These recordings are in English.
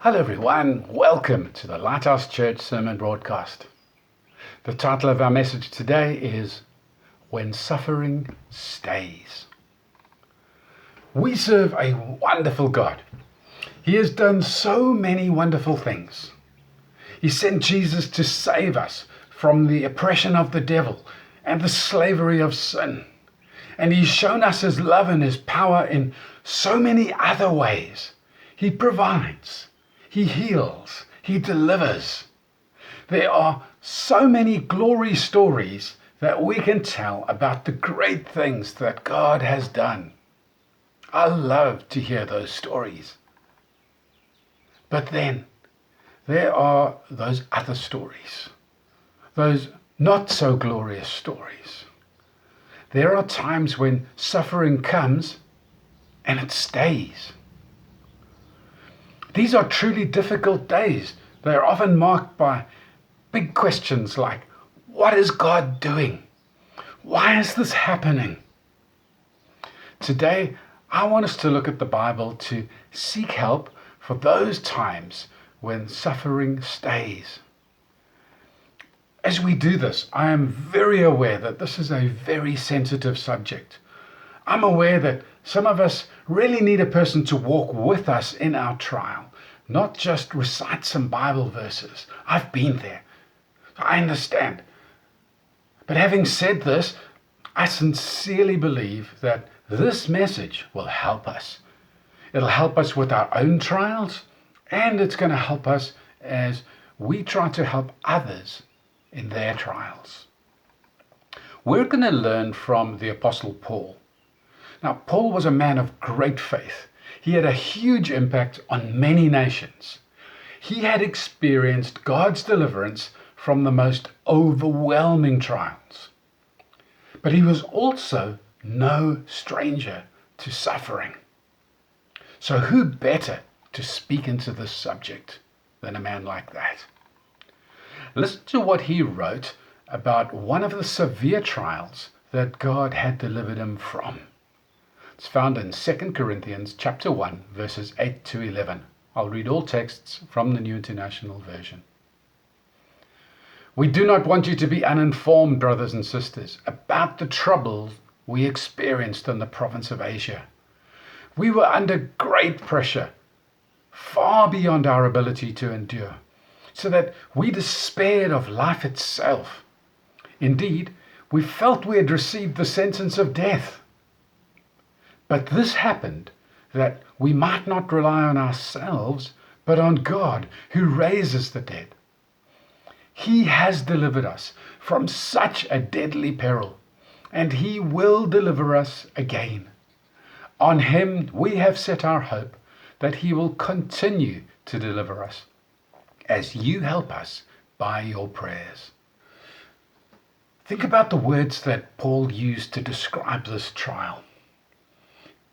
Hello everyone, welcome to the Lighthouse Church Sermon Broadcast. The title of our message today is When Suffering Stays. We serve a wonderful God. He has done so many wonderful things. He sent Jesus to save us from the oppression of the devil and the slavery of sin. And He's shown us His love and His power in so many other ways. He provides. He heals, He delivers. There are so many glory stories that we can tell about the great things that God has done. I love to hear those stories. But then there are those other stories, those not so glorious stories. There are times when suffering comes and it stays. These are truly difficult days. They are often marked by big questions like, what is God doing? Why is this happening? Today, I want us to look at the Bible to seek help for those times when suffering stays. As we do this, I am very aware that this is a very sensitive subject. I'm aware that some of us really need a person to walk with us in our trial, not just recite some Bible verses. I've been there. I understand. But having said this, I sincerely believe that this message will help us. It'll help us with our own trials, and it's going to help us as we try to help others in their trials. We're going to learn from the Apostle Paul. Now, Paul was a man of great faith. He had a huge impact on many nations. He had experienced God's deliverance from the most overwhelming trials. But he was also no stranger to suffering. So who better to speak into this subject than a man like that? Listen to what he wrote about one of the severe trials that God had delivered him from. It's found in 2 Corinthians chapter 1, verses 8 to 11. I'll read all texts from the New International Version. We do not want you to be uninformed, brothers and sisters, about the troubles we experienced in the province of Asia. We were under great pressure, far beyond our ability to endure, so that we despaired of life itself. Indeed, we felt we had received the sentence of death. But this happened that we might not rely on ourselves, but on God who raises the dead. He has delivered us from such a deadly peril, and He will deliver us again. On Him we have set our hope that He will continue to deliver us as you help us by your prayers. Think about the words that Paul used to describe this trial.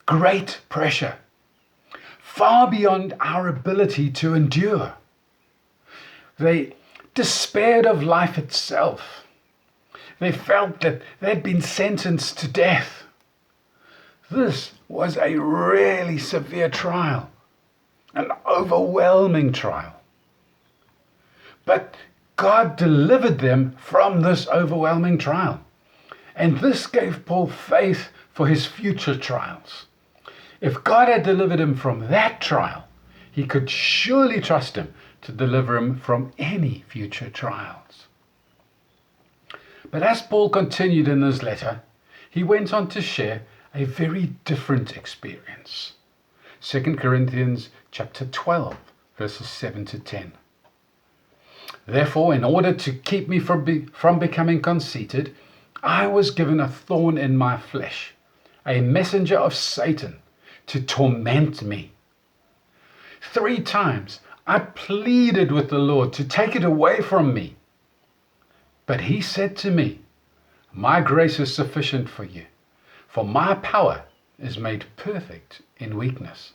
Great pressure, far beyond our ability to endure. They despaired of life itself. They felt that they'd been sentenced to death. This was a really severe trial, an overwhelming trial. But God delivered them from this overwhelming trial. And this gave Paul faith for his future trials. If God had delivered him from that trial, he could surely trust Him to deliver him from any future trials. But as Paul continued in his letter, he went on to share a very different experience. 2 Corinthians chapter 12, verses 7 to 10. Therefore, in order to keep me from becoming conceited, I was given a thorn in my flesh, a messenger of Satan, to torment me. 3 times I pleaded with the Lord to take it away from me. But He said to me, my grace is sufficient for you, for my power is made perfect in weakness.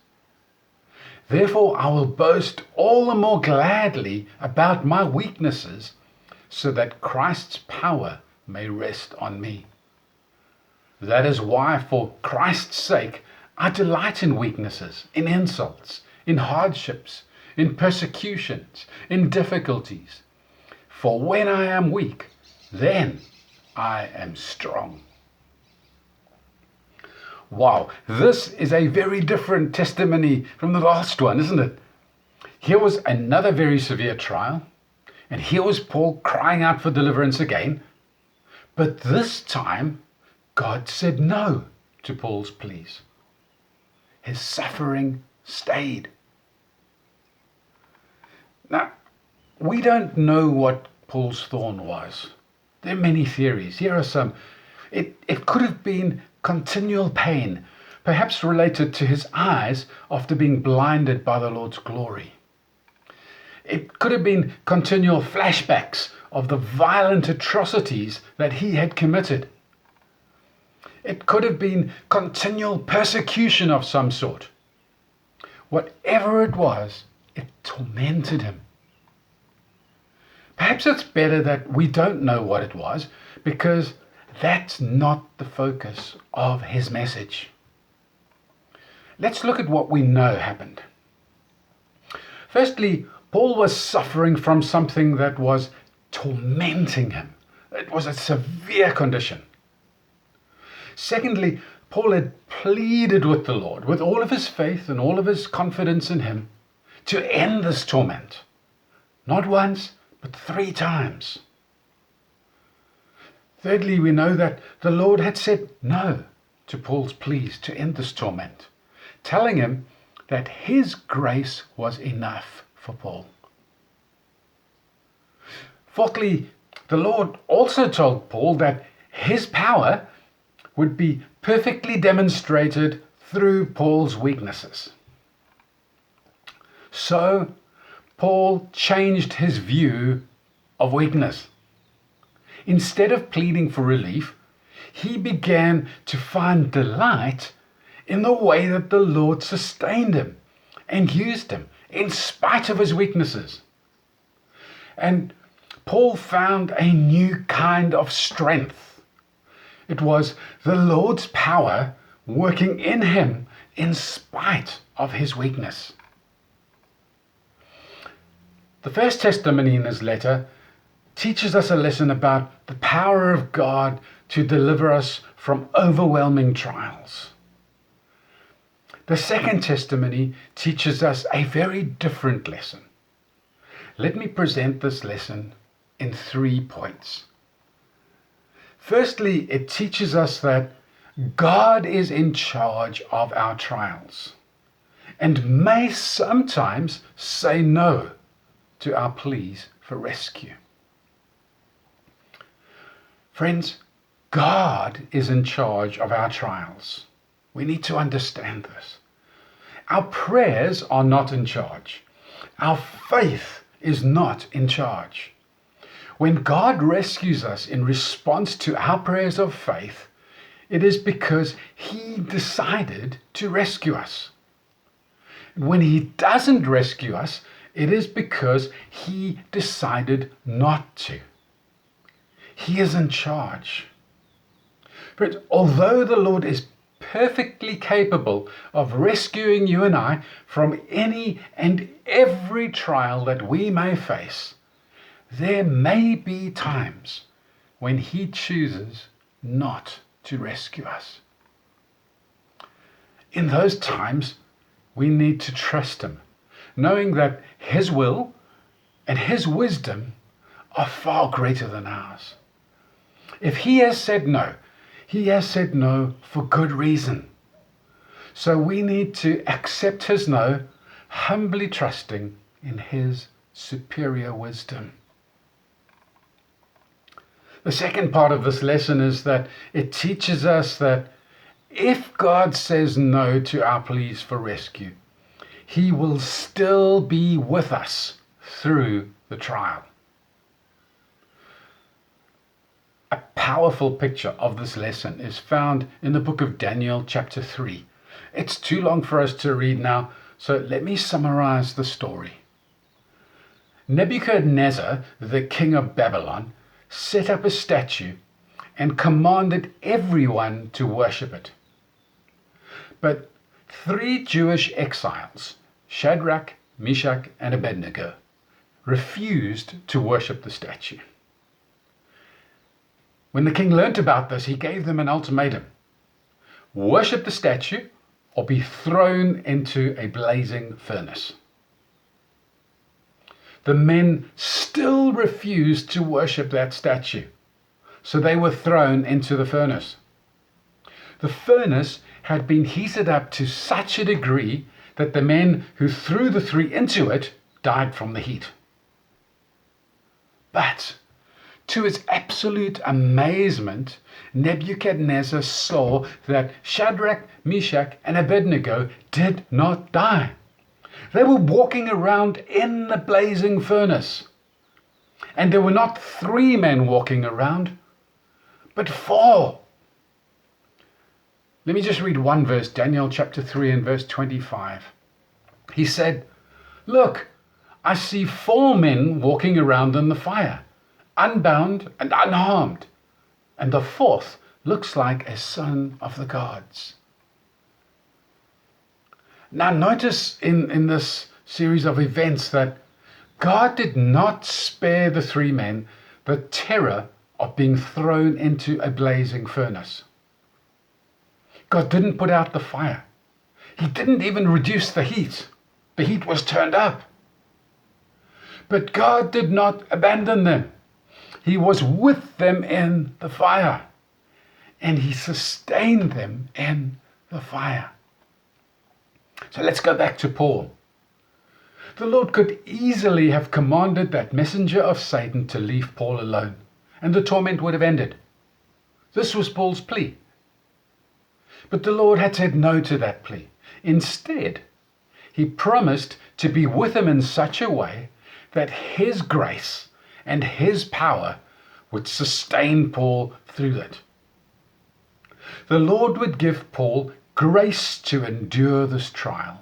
Therefore I will boast all the more gladly about my weaknesses, so that Christ's power may rest on me. That is why, for Christ's sake, I delight in weaknesses, in insults, in hardships, in persecutions, in difficulties. For when I am weak, then I am strong. Wow, this is a very different testimony from the last one, isn't it? Here was another very severe trial, and here was Paul crying out for deliverance again. But this time, God said no to Paul's pleas. His suffering stayed. Now, we don't know what Paul's thorn was. There are many theories. Here are some. It could have been continual pain, perhaps related to his eyes after being blinded by the Lord's glory. It could have been continual flashbacks of the violent atrocities that he had committed. It could have been continual persecution of some sort. Whatever it was, it tormented him. Perhaps it's better that we don't know what it was, because that's not the focus of his message. Let's look at what we know happened. Firstly, Paul was suffering from something that was tormenting him. It was a severe condition. Secondly, Paul had pleaded with the Lord, with all of his faith and all of his confidence in him, to end this torment. Not once, but 3 times. Thirdly, we know that the Lord had said no to Paul's pleas to end this torment, telling him that his grace was enough for Paul. Fourthly, the Lord also told Paul that his power would be perfectly demonstrated through Paul's weaknesses. So, Paul changed his view of weakness. Instead of pleading for relief, he began to find delight in the way that the Lord sustained him and used him in spite of his weaknesses. And Paul found a new kind of strength. It was the Lord's power working in him in spite of his weakness. The first testimony in his letter teaches us a lesson about the power of God to deliver us from overwhelming trials. The second testimony teaches us a very different lesson. Let me present this lesson in 3 points. Firstly, it teaches us that God is in charge of our trials and may sometimes say no to our pleas for rescue. Friends, God is in charge of our trials. We need to understand this. Our prayers are not in charge. Our faith is not in charge. When God rescues us in response to our prayers of faith, it is because He decided to rescue us. When He doesn't rescue us, it is because He decided not to. He is in charge. But although the Lord is perfectly capable of rescuing you and I from any and every trial that we may face, there may be times when He chooses not to rescue us. In those times, we need to trust Him, knowing that His will and His wisdom are far greater than ours. If He has said no, He has said no for good reason. So we need to accept His no, humbly trusting in His superior wisdom. The second part of this lesson is that it teaches us that if God says no to our pleas for rescue, He will still be with us through the trial. A powerful picture of this lesson is found in the book of Daniel chapter 3. It's too long for us to read now, so let me summarize the story. Nebuchadnezzar, the king of Babylon, set up a statue and commanded everyone to worship it. But 3 Jewish exiles, Shadrach, Meshach, and Abednego refused to worship the statue. When the king learnt about this, he gave them an ultimatum: worship the statue or be thrown into a blazing furnace. The men still refused to worship that statue, so they were thrown into the furnace. The furnace had been heated up to such a degree that the men who threw the three into it died from the heat. But to his absolute amazement, Nebuchadnezzar saw that Shadrach, Meshach, and Abednego did not die. They were walking around in the blazing furnace. And there were not 3 men walking around, but 4. Let me just read one verse, Daniel chapter 3 and verse 25. He said, "Look, I see 4 men walking around in the fire, unbound and unharmed, and the 4th looks like a son of the gods." Now notice in this series of events that God did not spare the 3 men the terror of being thrown into a blazing furnace. God didn't put out the fire. He didn't even reduce the heat. The heat was turned up. But God did not abandon them. He was with them in the fire, and he sustained them in the fire. So let's go back to Paul. The Lord could easily have commanded that messenger of Satan to leave Paul alone, and the torment would have ended. This was Paul's plea. But the Lord had said no to that plea. Instead, he promised to be with him in such a way that his grace and his power would sustain Paul through it. The Lord would give Paul grace to endure this trial.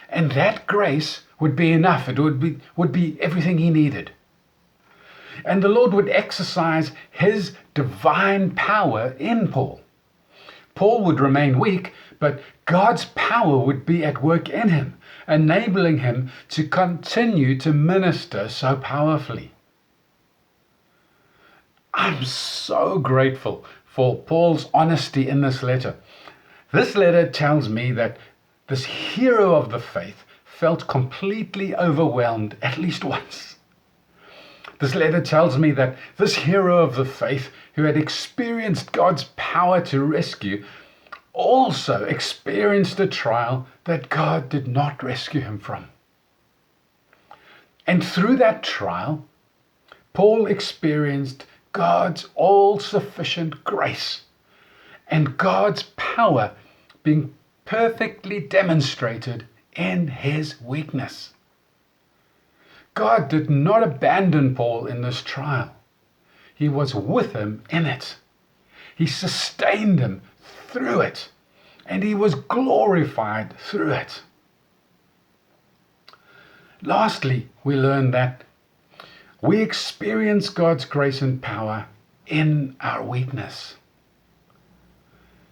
And that grace would be enough. It would be everything he needed. And the Lord would exercise his divine power in Paul. Paul would remain weak, but God's power would be at work in him, enabling him to continue to minister so powerfully. I'm so grateful for Paul's honesty in this letter. This letter tells me that this hero of the faith felt completely overwhelmed at least once. This letter tells me that this hero of the faith, who had experienced God's power to rescue, also experienced a trial that God did not rescue him from. And through that trial, Paul experienced God's all-sufficient grace and God's power being perfectly demonstrated in his weakness. God did not abandon Paul in this trial. He was with him in it. He sustained him through it, and he was glorified through it. Lastly, we learn that we experience God's grace and power in our weakness.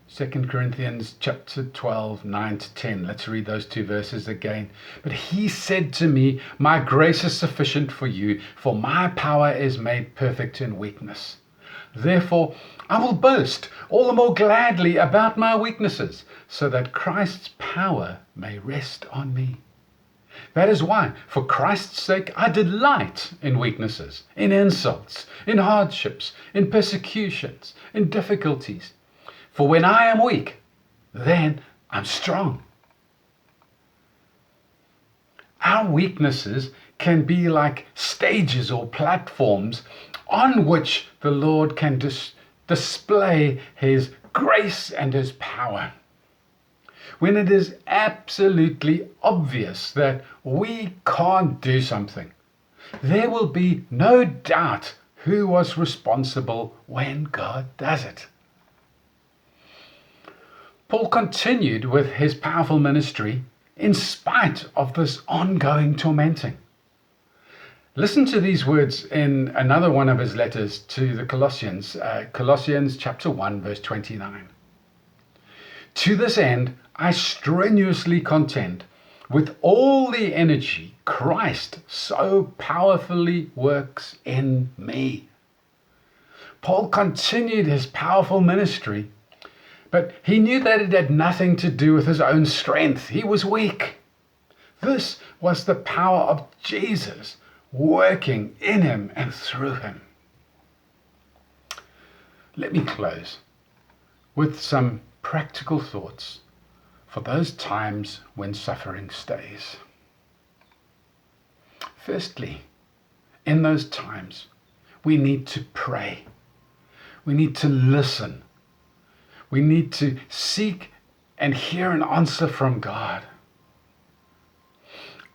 2 Corinthians chapter 12, 9 to 10. Let's read those 2 verses again. "But he said to me, my grace is sufficient for you, for my power is made perfect in weakness. Therefore, I will boast all the more gladly about my weaknesses, so that Christ's power may rest on me. That is why, for Christ's sake, I delight in weaknesses, in insults, in hardships, in persecutions, in difficulties. For when I am weak, then I'm strong." Our weaknesses can be like stages or platforms on which the Lord can display his grace and his power. When it is absolutely obvious that we can't do something, there will be no doubt who was responsible when God does it. Paul continued with his powerful ministry in spite of this ongoing tormenting. Listen to these words in another one of his letters to the Colossians, Colossians chapter 1, verse 29. "To this end, I strenuously contend, with all the energy Christ so powerfully works in me. Paul continued his powerful ministry, but he knew that it had nothing to do with his own strength. He was weak. This was the power of Jesus working in him and through him. Let me close with some practical thoughts for those times when suffering stays. Firstly, in those times, we need to pray. We need to listen. We need to seek and hear an answer from God.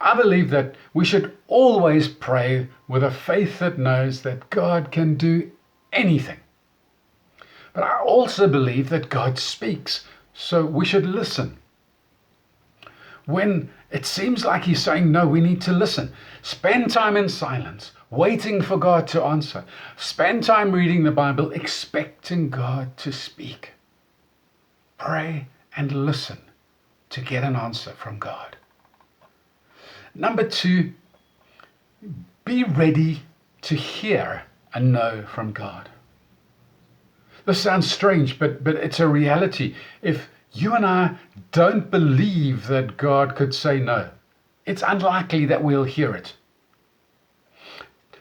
I believe that we should always pray with a faith that knows that God can do anything. But I also believe that God speaks, so we should listen. When it seems like he's saying no, we need to listen. Spend time in silence, waiting for God to answer. Spend time reading the Bible, expecting God to speak. Pray and listen to get an answer from God. Number 2, be ready to hear a no from God. This sounds strange, but it's a reality. If you and I don't believe that God could say no, it's unlikely that we'll hear it.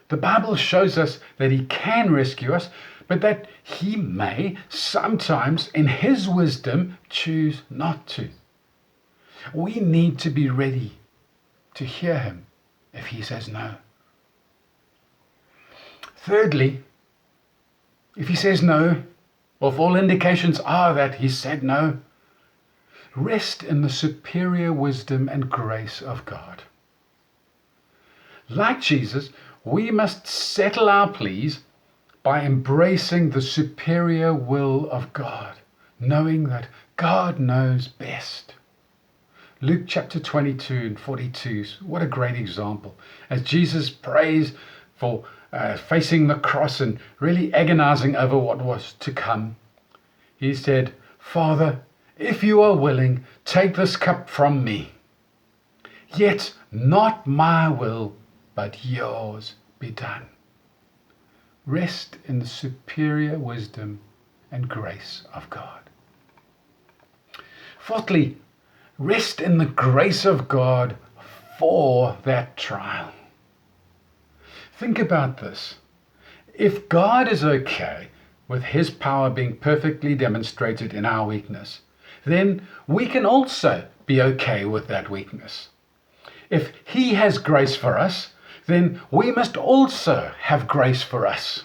The Bible shows us that he can rescue us, but that he may sometimes, in his wisdom, choose not to. We need to be ready to hear him if he says no. Thirdly, if he says no, or if all indications are that he said no, rest in the superior wisdom and grace of God. Like Jesus, we must settle our pleas by embracing the superior will of God, knowing that God knows best. Luke chapter 22 and 42, what a great example. As Jesus prays for facing the cross and really agonizing over what was to come, he said, "Father, if you are willing, take this cup from me. Yet not my will, but yours be done." Rest in the superior wisdom and grace of God. Fourthly, rest in the grace of God for that trial. Think about this. If God is okay with his power being perfectly demonstrated in our weakness, then we can also be okay with that weakness. If he has grace for us, then we must also have grace for us.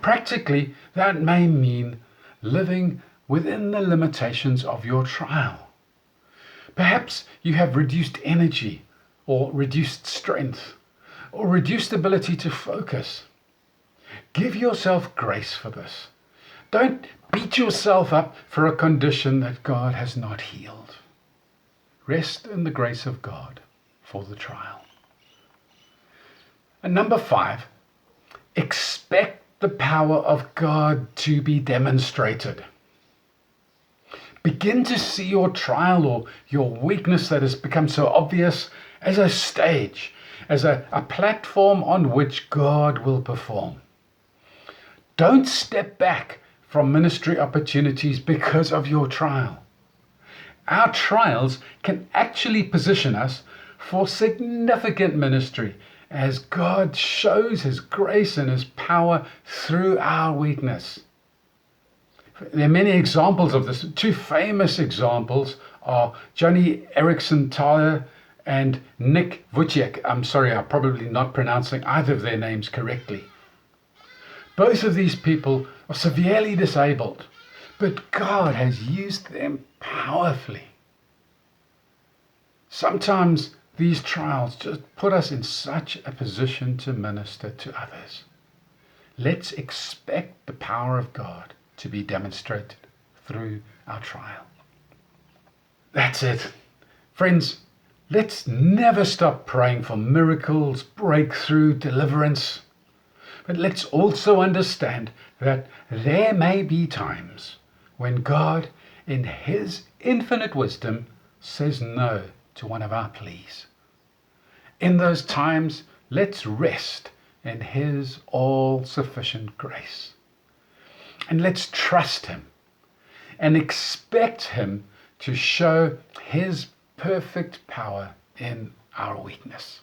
Practically, that may mean living within the limitations of your trial. Perhaps you have reduced energy, or reduced strength, or reduced ability to focus. Give yourself grace for this. Don't beat yourself up for a condition that God has not healed. Rest in the grace of God for the trial. And number 5, expect the power of God to be demonstrated. Begin to see your trial or your weakness that has become so obvious as a stage, as a platform on which God will perform. Don't step back from ministry opportunities because of your trial. Our trials can actually position us for significant ministry as God shows his grace and his power through our weakness. There are many examples of this. 2 famous examples are Joni Eareckson Tada and Nick Vujicic. I'm sorry, I'm probably not pronouncing either of their names correctly. Both of these people are severely disabled, but God has used them powerfully. Sometimes these trials just put us in such a position to minister to others. Let's expect the power of God to be demonstrated through our trial. That's it. Friends, let's never stop praying for miracles, breakthrough, deliverance. But let's also understand that there may be times when God, in his infinite wisdom, says no to one of our pleas. In those times, let's rest in His all-sufficient grace. And let's trust Him and expect Him to show His perfect power in our weakness.